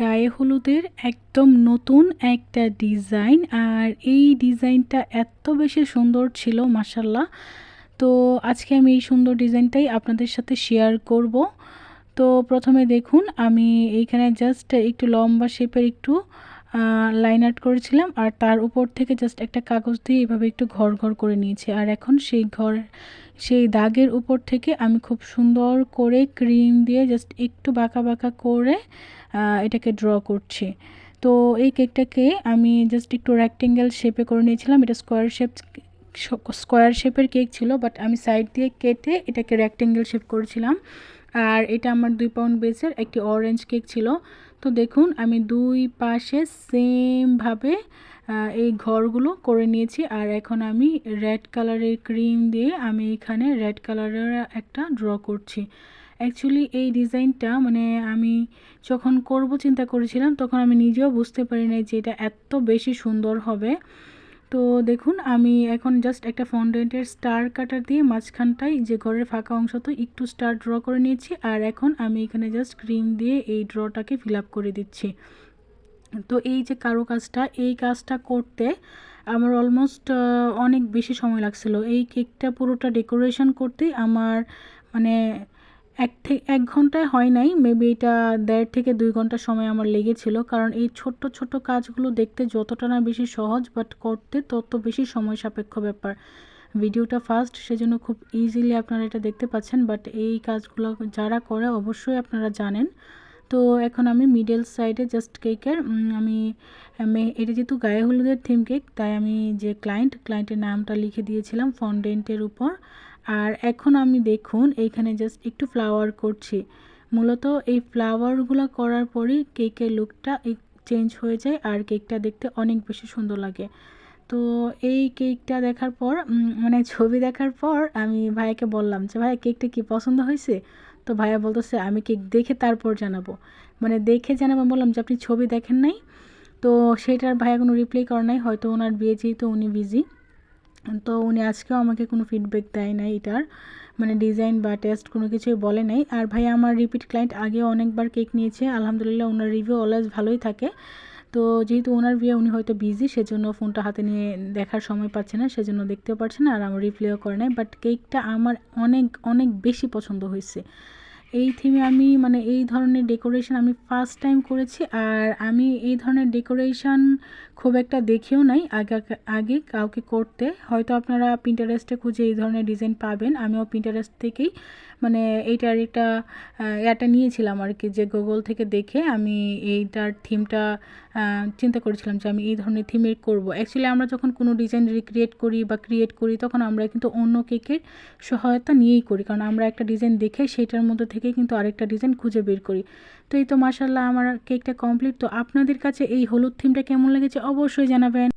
গায়ে হলুদের একদম নতুন একটা ডিজাইন, আর এই ডিজাইনটা এত বেশি সুন্দর ছিল মাশাল্লাহ। তো আজকে আমি এই সুন্দর ডিজাইনটাই আপনাদের সাথে শেয়ার করব। তো প্রথমে দেখুন, আমি এইখানে জাস্ট একটু লম্বা শেপের একটু লাইন আর্ট করেছিলাম, আর তার উপর থেকে জাস্ট একটা কাগজ দিয়ে এভাবে একটু ঘর ঘর করে নিয়েছি। আর এখন সেই দাগের উপর থেকে আমি খুব সুন্দর করে ক্রিম দিয়ে জাস্ট একটু বাঁকা বাঁকা করে এটাকে ড্র করছি। তো এই কেকটাকে আমি জাস্ট একটু রেক্টেঙ্গেল শেপে করে নিয়েছিলাম। এটা স্কোয়ার শেপের কেক ছিল, বাট আমি সাইড দিয়ে কেটে এটাকে রেক্টেঙ্গেল শেপ করেছিলাম। আর এটা আমার 2 পাউন্ড বেসের একটি অরেঞ্জ কেক ছিল। তো দেখুন, আমি দুই পাশে সেমভাবে এই ঘরগুলো করে নিয়েছি। আর এখন আমি রেড কালারের ক্রিম দিয়ে আমি এখানে রেড কালারের একটা ড্র করছি। অ্যাকচুয়ালি এই ডিজাইনটা মানে আমি যখন করব চিন্তা করেছিলাম, তখন আমি নিজেও বুঝতে পারি নাই যে এটা এত বেশি সুন্দর হবে। তো দেখুন, আমি এখন জাস্ট একটা ফন্ডেন্টের স্টার কাটার দিয়ে মাঝখানটায় যে ঘরের ফাঁকা অংশ তো একটু স্টার ড্র করে নিয়েছি। আর এখন আমি এখানে জাস্ট ক্রিম দিয়ে এই ড্রটাকে ফিল আপ করে দিচ্ছি। তো এই যে কারুকাজটা, এই কাজটা করতে আমার অলমোস্ট অনেক বেশি সময় লাগছিল। এই কেকটা পুরোটা ডেকোরেশন করতেই আমার মানে 1 ঘন্টায় হয় নাই, মেবি এটা 1.5 থেকে 2 ঘন্টা সময় আমার লেগেছিল। কারণ এই ছোট্ট ছোট্ট কাজগুলো দেখতে যতটা না বেশি সহজ, বাট করতে তত বেশি সময় সাপেক্ষ ব্যাপার। ভিডিওটা ফাস্ট, সেজন্য খুব ইজিলি আপনারা এটা দেখতে পাচ্ছেন, বাট এই কাজগুলো যারা করে অবশ্যই আপনারা জানেন। তো এখন আমি মিডল সাইডে জাস্ট কেকের এটা যেহেতু গায়ে হলুদের থিম কেক, তাই আমি যে ক্লায়েন্টের নামটা লিখে দিয়েছিলাম ফন্ডেন্টের উপর। আর এখন আমি দেখুন এইখানে জাস্ট একটু ফ্লাওয়ার করছি। মূলত এই ফ্লাওয়ারগুলো করার পরই কেকের লুকটা চেঞ্জ হয়ে যায়, আর কেকটা দেখতে অনেক বেশি সুন্দর লাগে। তো এই কেকটা দেখার পর মানে ছবি দেখার পর আমি ভাইয়াকে বললাম যে, ভাই কেকটা কি পছন্দ হয়েছে? তো ভাইয়া বলতেছে আমি কেক দেখে তারপর জানাবো। মানে দেখে জানাবো বললাম যে আপনি ছবি দেখেন নাই? তো সেটার ভাইয়া কোনো রিপ্লাই করে নাই, হয়তো ওনার বিয়ে যেহেতু উনি বিজি। তো উনি আজকেও আমাকে কোনো ফিডব্যাক দেয় নাই এটার, মানে ডিজাইন বা টেস্ট কোনো কিছুই বলে নাই। আর ভাইয়া আমার রিপিট ক্লায়েন্ট, আগেও অনেকবার কেক নিয়েছে, আলহামদুলিল্লাহ ওনার রিভিউ অলওয়েজ ভালোই থাকে। তো যেহেতু ওনার বিয়ে, উনি হয়তো বিজি, সেজন্য ফোনটা হাতে নিয়ে দেখার সময় পাচ্ছে না, সেজন্য দেখতেও পারছে না, আর আমার রিপ্লাইও করে নাই। বাট কেকটা আমার অনেক অনেক বেশি পছন্দ হয়েছে। এই থিমে আমি মানে এই ধরনের ডেকোরেশন আমি ফার্স্ট টাইম করেছি। আর আমি এই ধরনের ডেকোরেশন খুব একটা দেখেও নাই আগে কাউকে করতে। হয়তো আপনারা পিন্টারেস্টে খুঁজে এই ধরনের ডিজাইন পাবেন। আমিও পিন্টারেস্ট থেকেই মানে এইটার এটা নিয়েছিলাম আর কি, যে গুগল থেকে দেখে আমি এইটার থিমটা চিন্তা করেছিলাম যে আমি এই ধরনের থিমের করব। অ্যাকচুয়ালি আমরা যখন কোনো ডিজাইন রিক্রিয়েট করি বা ক্রিয়েট করি, তখন আমরা কিন্তু অন্য কেকের সহায়তা নিয়েই করি, কারণ আমরা একটা ডিজাইন দেখে সেটার মধ্যে থেকে কিন্তু আরেকটা ডিজাইন খুঁজে বের করি। তো এই তো মাশাল্লাহ আমার কেকটা কমপ্লিট। তো আপনাদের কাছে এই হলুদ থিমটা কেমন লেগেছে অবশ্যই জানাবেন।